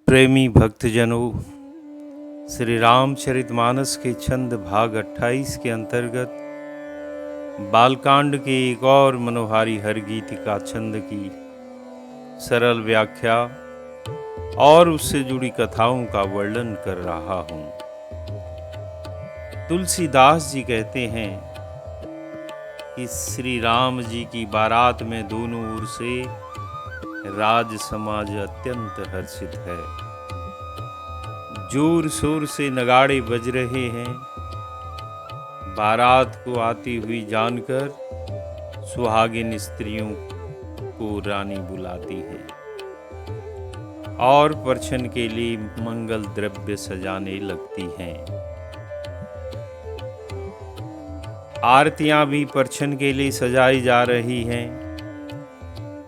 प्रेमी भक्तजनों, श्री रामचरितमानस के छंद भाग 28 के अंतर्गत बालकांड के एक और मनोहारी हरगीतिका छंद की सरल व्याख्या और उससे जुड़ी कथाओं का वर्णन कर रहा हूँ। तुलसीदास जी कहते हैं कि श्री राम जी की बारात में दोनों ओर से राज समाज अत्यंत हर्षित है। जोर शोर से नगाड़े बज रहे हैं। बारात को आती हुई जानकर सुहागिन स्त्रियों को रानी बुलाती है और परछन के लिए मंगल द्रव्य सजाने लगती हैं। आरतियां भी परछन के लिए सजाई जा रही हैं।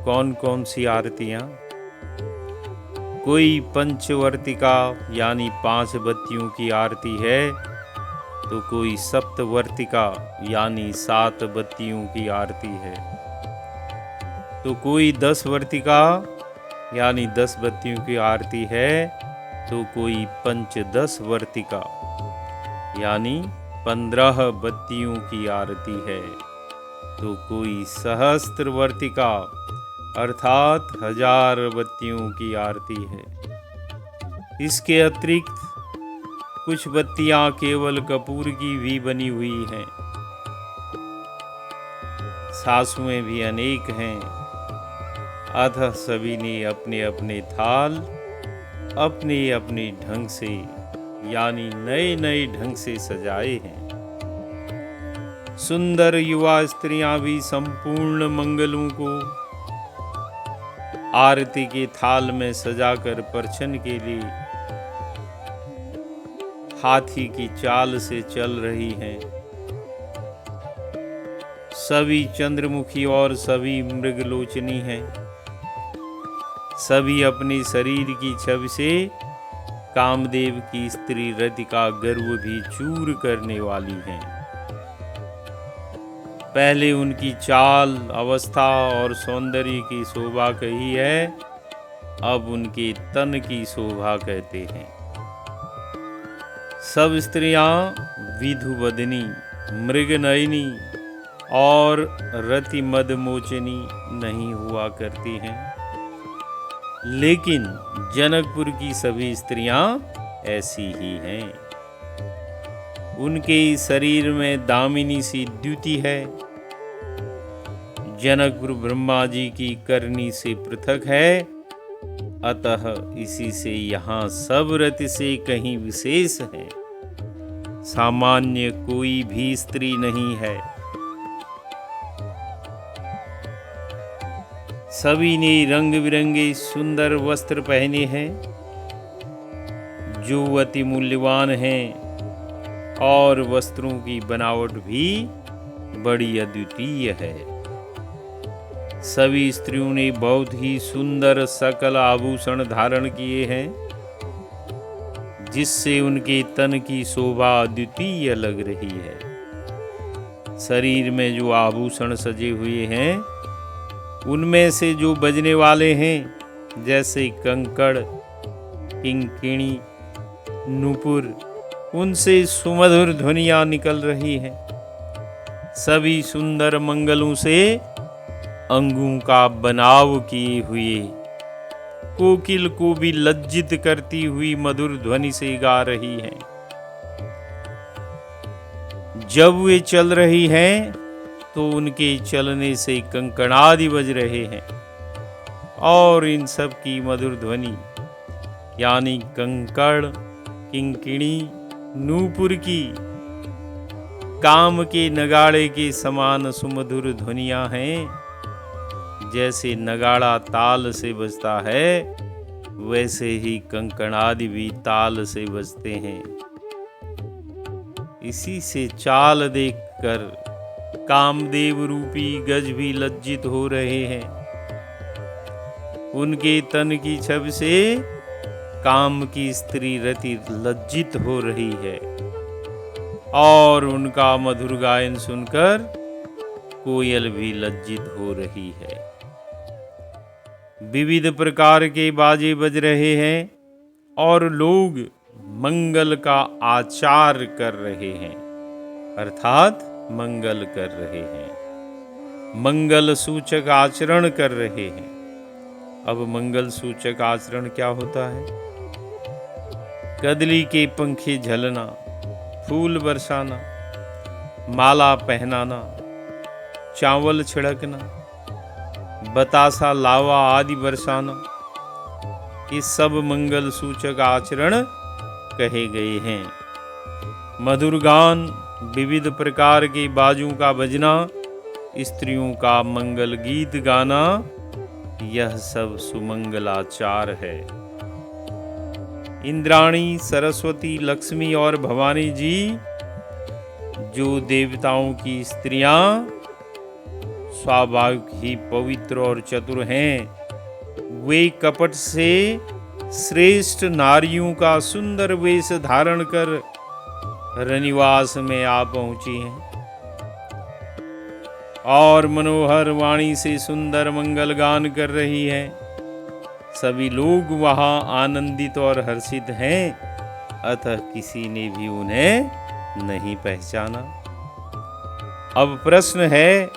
कौन कौन सी आरतियां? कोई पंचवर्तिका यानी 5 बत्तियों की आरती है, तो कोई सप्तवर्तिका यानी 7 बत्तियों की आरती है, तो कोई 10 वर्तिका यानी 10 बत्तियों की आरती है, तो कोई पंचदश वर्तिका यानी 15 बत्तियों की आरती है, तो कोई सहस्त्र वर्तिका अर्थात 1000 बत्तियों की आरती है। इसके अतिरिक्त कुछ बत्तियां केवल कपूर की भी बनी हुई हैं। सासुएं भी अनेक हैं। अतः सभी ने अपने अपने थाल अपने अपने ढंग से यानी नए नए ढंग से सजाए हैं। सुंदर युवा स्त्रियां भी संपूर्ण मंगलों को आरती के थाल में सजाकर परछन के लिए हाथी की चाल से चल रही हैं। सभी चंद्रमुखी और सभी मृगलोचनी हैं। सभी अपने शरीर की छवि से कामदेव की स्त्री रति का गर्व भी चूर करने वाली हैं। पहले उनकी चाल, अवस्था और सौंदर्य की शोभा कही है, अब उनके तन की शोभा कहते हैं। सब स्त्रियां विधुवदनी, मृगनयनी और रति मदमोचनी नहीं हुआ करती हैं, लेकिन जनकपुर की सभी स्त्रियां ऐसी ही हैं। उनके शरीर में दामिनी सी द्युति है। जनकपुर ब्रह्मा जी की करनी से पृथक है, अतः इसी से यहाँ सब रति से कहीं विशेष है। सामान्य कोई भी स्त्री नहीं है। सभी ने रंग बिरंगे सुंदर वस्त्र पहने हैं, जो अति मूल्यवान हैं, और वस्त्रों की बनावट भी बड़ी अद्वितीय है। सभी स्त्रियों ने बहुत ही सुंदर सकल आभूषण धारण किए हैं, जिससे उनके तन की शोभा अद्वितीय लग रही है। शरीर में जो आभूषण सजे हुए हैं, उनमें से जो बजने वाले हैं, जैसे कंकड़, किंकिणी, नूपुर, उनसे सुमधुर ध्वनियां निकल रही हैं। सभी सुंदर मंगलों से अंगों का बनाव किए हुए कोकिल को भी लज्जित करती हुई मधुर ध्वनि से गा रही हैं। जब वे चल रही हैं, तो उनके चलने से कंकणादि बज रहे हैं, और इन सब की मधुर ध्वनि यानी कंकड़, किंकिणी, नूपुर की काम के नगाड़े के समान सुमधुर ध्वनियां हैं। जैसे नगाड़ा ताल से बजता है, वैसे ही कंकणादि भी ताल से बजते हैं। इसी से चाल देखकर कामदेव रूपी गज भी लज्जित हो रहे हैं। उनके तन की छवि से काम की स्त्री रति लज्जित हो रही है, और उनका मधुर गायन सुनकर कोयल भी लज्जित हो रही है। विविध प्रकार के बाजे बज रहे हैं। और लोग मंगल का आचार कर रहे हैं, अर्थात मंगल कर रहे हैं, मंगल सूचक आचरण कर रहे हैं। अब मंगल सूचक आचरण क्या होता है? कदली के पंखे झलना, फूल बरसाना, माला पहनाना, चावल छिड़कना, बतासा लावा आदि बरसाना, ये सब मंगल सूचक आचरण कहे गए हैं। मधुर गान, विविध प्रकार के बाजों का बजना, स्त्रियों का मंगल गीत गाना, यह सब सुमंगलाचार है। इंद्राणी, सरस्वती, लक्ष्मी और भवानी जी जो देवताओं की स्त्रियां स्वाभाविक ही पवित्र और चतुर हैं, वे कपट से श्रेष्ठ नारियों का सुंदर वेश धारण कर रनिवास में आ पहुंची हैं और मनोहर वाणी से सुंदर मंगल गान कर रही हैं। सभी लोग वहां आनंदित और हर्षित हैं, अतः किसी ने भी उन्हें नहीं पहचाना। अब प्रश्न है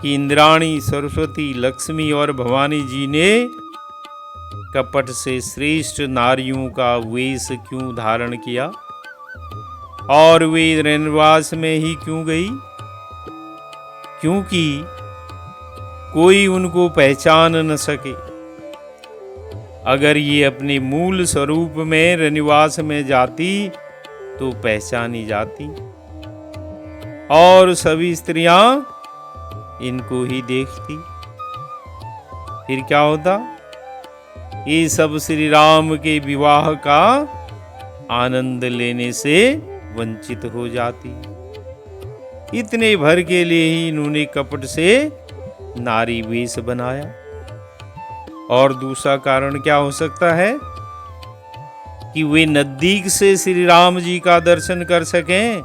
कि इंद्राणी, सरस्वती, लक्ष्मी और भवानी जी ने कपट से श्रेष्ठ नारियों का वेश क्यों धारण किया और वे रनिवास में ही क्यों गई? क्योंकि कोई उनको पहचान न सके। अगर ये अपने मूल स्वरूप में रनिवास में जाती तो पहचानी जाती और सभी स्त्रियां इनको ही देखती। फिर क्या होता? ये सब श्री राम के विवाह का आनंद लेने से वंचित हो जाती। इतने भर के लिए ही इन्होंने कपट से नारी वेश बनाया। और दूसरा कारण क्या हो सकता है कि वे नजदीक से श्री राम जी का दर्शन कर सकें,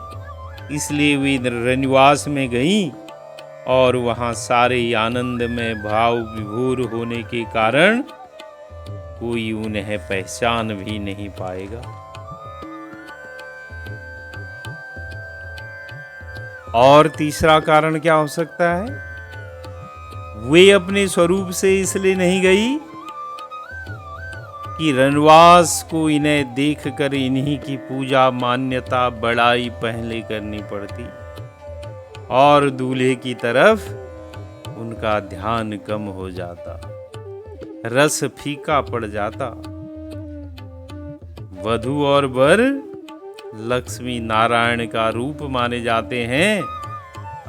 इसलिए वे रनिवास में गईं और वहां सारे आनंद में भाव विभोर होने के कारण कोई उन्हें पहचान भी नहीं पाएगा। और तीसरा कारण क्या हो सकता है? वे अपने स्वरूप से इसलिए नहीं गई कि रनवास को इन्हें देखकर इन्हीं की पूजा मान्यता बड़ाई पहले करनी पड़ती और दूल्हे की तरफ उनका ध्यान कम हो जाता, रस फीका पड़ जाता। वधू और वर लक्ष्मी नारायण का रूप माने जाते हैं,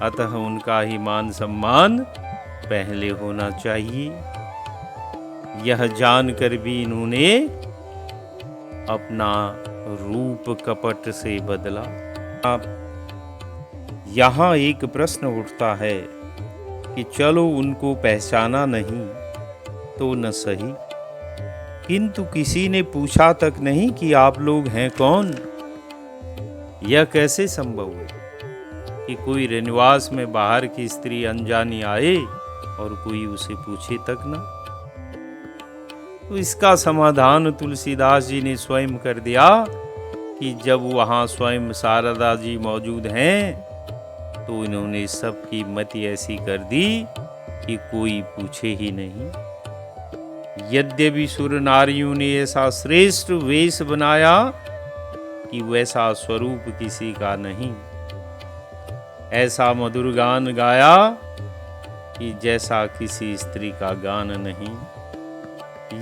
अतः उनका ही मान सम्मान पहले होना चाहिए। यह जानकर भी इन्होंने अपना रूप कपट से बदला। यहाँ एक प्रश्न उठता है कि चलो उनको पहचाना नहीं तो न सही, किंतु किसी ने पूछा तक नहीं कि आप लोग हैं कौन। यह कैसे संभव है कि कोई रनिवास में बाहर की स्त्री अनजानी आए और कोई उसे पूछे तक ना? तो इसका समाधान तुलसीदास जी ने स्वयं कर दिया कि जब वहाँ स्वयं शारदा जी मौजूद हैं तो इन्होंने सबकी मति ऐसी कर दी कि कोई पूछे ही नहीं। यद्यपि सुर नारियों ने ऐसा श्रेष्ठ वेश बनाया कि वैसा स्वरूप किसी का नहीं, ऐसा मधुर गान गाया कि जैसा किसी स्त्री का गान नहीं।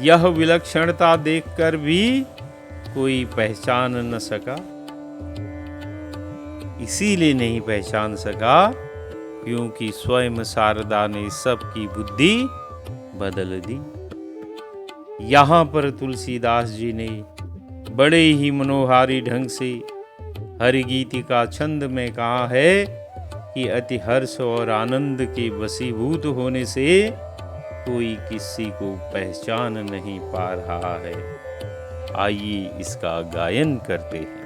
यह विलक्षणता देखकर भी कोई पहचान न सका। इसीलिए नहीं पहचान सका क्योंकि स्वयं शारदा ने सबकी बुद्धि बदल दी। यहाँ पर तुलसीदास जी ने बड़े ही मनोहारी ढंग से हरिगीतिका छंद में कहा है कि अति हर्ष और आनंद के वशीभूत होने से कोई किसी को पहचान नहीं पा रहा है। आइए इसका गायन करते हैं।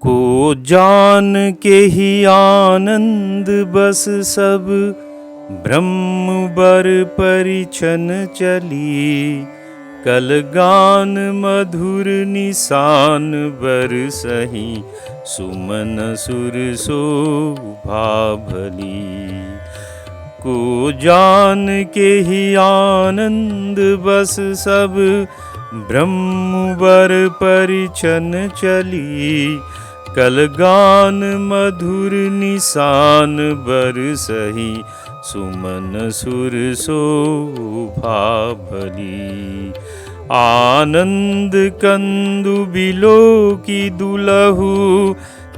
को जान के ही आनंद बस सब ब्रह्म बर परिछन चली, कलगान मधुर निशान बरसहि, सुमन सुर शोभा भली। को जान के ही आनंद बस सब, ब्रह्म बर परिछन चली। कलगान मधुर निशान बरसहि, सुमन सुर शोभा भली। आनंद कंदु बिलो की दुलहु,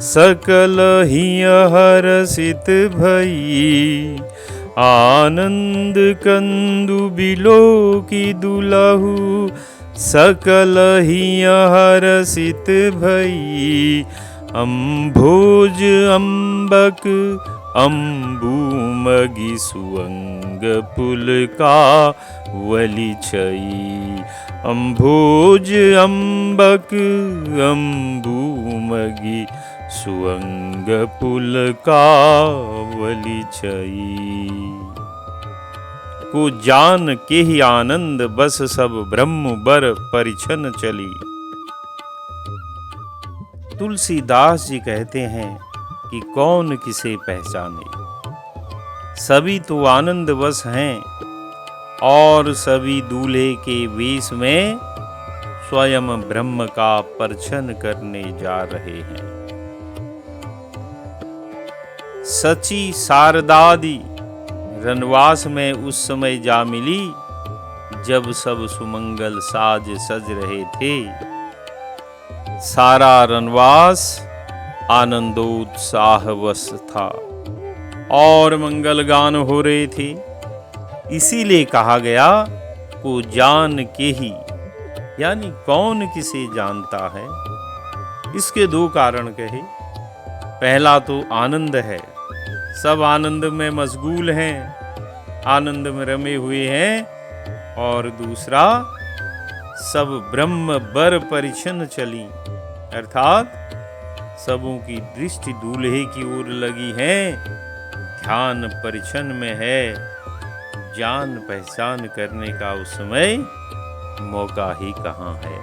सकल हिय हरषित भई। आनंद कंदु बिलो की दुलहु, सकल हिय हरषित भई। अम्भोज अम्बक अम्बुमगि, सुअंग पुलकावली छई। अम्भोज अम्बक अम्बुमगि, सुअंग पुलकावली छई। को जान के ही आनंद बस सब, ब्रह्म बर परिछन चली। तुलसीदास जी कहते हैं कि कौन किसे पहचाने, सभी तो आनंद वश हैं और सभी दूल्हे के वेश में स्वयं ब्रह्म का परिछन करने जा रहे हैं। सची शारदादि रनवास में उस समय जा मिली, जब सब सुमंगल साज सज रहे थे। सारा रनवास आनंदोत्साहवश था और मंगल गान हो रहे थे। इसीलिए कहा गया को जान के ही, यानी कौन किसे जानता है। इसके दो कारण कहे। पहला तो आनंद है, सब आनंद में मशगूल हैं, आनंद में रमे हुए हैं। और दूसरा, सब ब्रह्म बर परिछन चली, अर्थात सबों की दृष्टि दूल्हे की ओर लगी है, ध्यान परिछन में है। जान पहचान करने का उस समय मौका ही कहाँ है।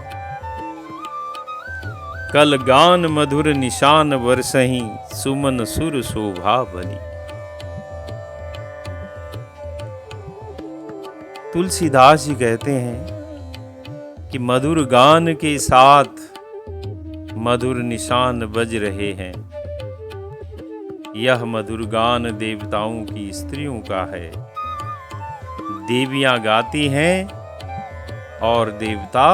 कल गान मधुर निशान बरसहि, सुमन सुर शोभा भली। तुलसीदास जी कहते हैं कि मधुर गान के साथ मधुर निशान बज रहे हैं। यह मधुर गान देवताओं की स्त्रियों का है। देवियां गाती हैं और देवता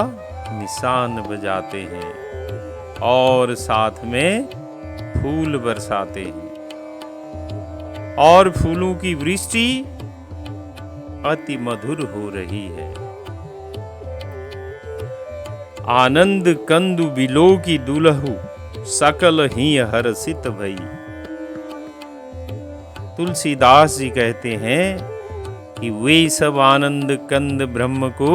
निशान बजाते हैं और साथ में फूल बरसाते हैं और फूलों की वृष्टि अति मधुर हो रही है। आनंद कंदु बिलो की दुलहु, सकल ही हर्षित भई। तुलसीदास जी कहते हैं कि वे सब आनंद कंद ब्रह्म को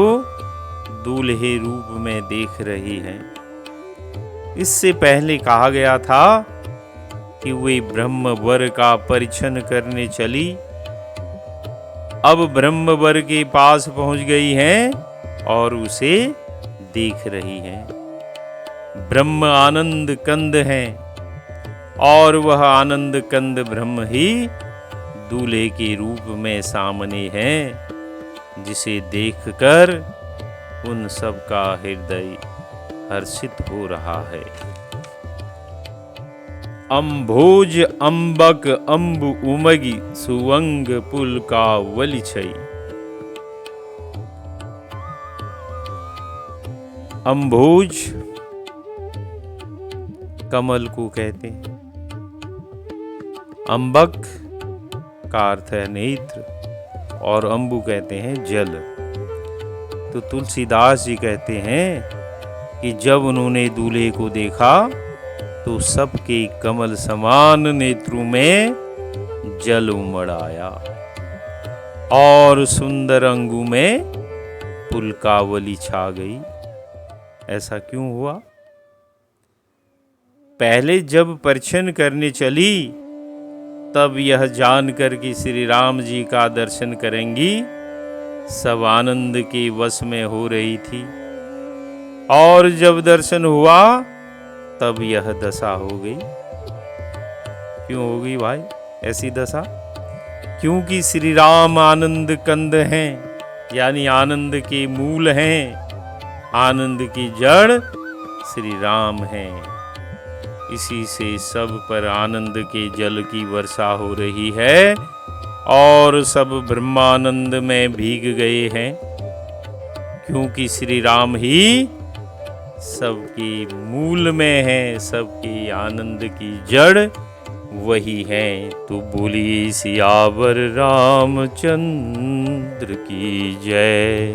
दूल्हे रूप में देख रही हैं। इससे पहले कहा गया था कि वे ब्रह्म वर का परिछन करने चली। अब ब्रह्म वर के पास पहुंच गई हैं और उसे देख रही हैं। ब्रह्म आनंद कंद हैं और वह आनंद कंद ब्रह्म ही दूल्हे के रूप में सामने हैं, जिसे देखकर उन सब का हृदय हर्षित हो रहा है। अम्भोज अम्बक अम्बु उमगी, सुवंग पुलकावली छई। अम्भोज कमल को कहते हैं। अम्बक का अर्थ है नेत्र और अम्बु कहते हैं जल। तो तुलसीदास जी कहते हैं कि जब उन्होंने दूल्हे को देखा तो सबके कमल समान नेत्रों में जल उमड़ आया और सुंदर अंगों में पुलकावली छा गई। ऐसा क्यों हुआ? पहले जब परिछन करने चली तब यह जानकर कि श्री राम जी का दर्शन करेंगी, सब आनंद के वश में हो रही थी, और जब दर्शन हुआ तब यह दशा हो गई। क्यों हो गई भाई ऐसी दशा? क्योंकि श्री राम आनंद कंद हैं, यानी आनंद के मूल हैं, आनंद की जड़ श्री राम हैं। इसी से सब पर आनंद के जल की वर्षा हो रही है और सब ब्रह्मानंद में भीग गए हैं, क्योंकि श्री राम ही सबके मूल में है, सबके आनंद की जड़ वही है। तो बोलिए सियावर रामचंद्र की जय।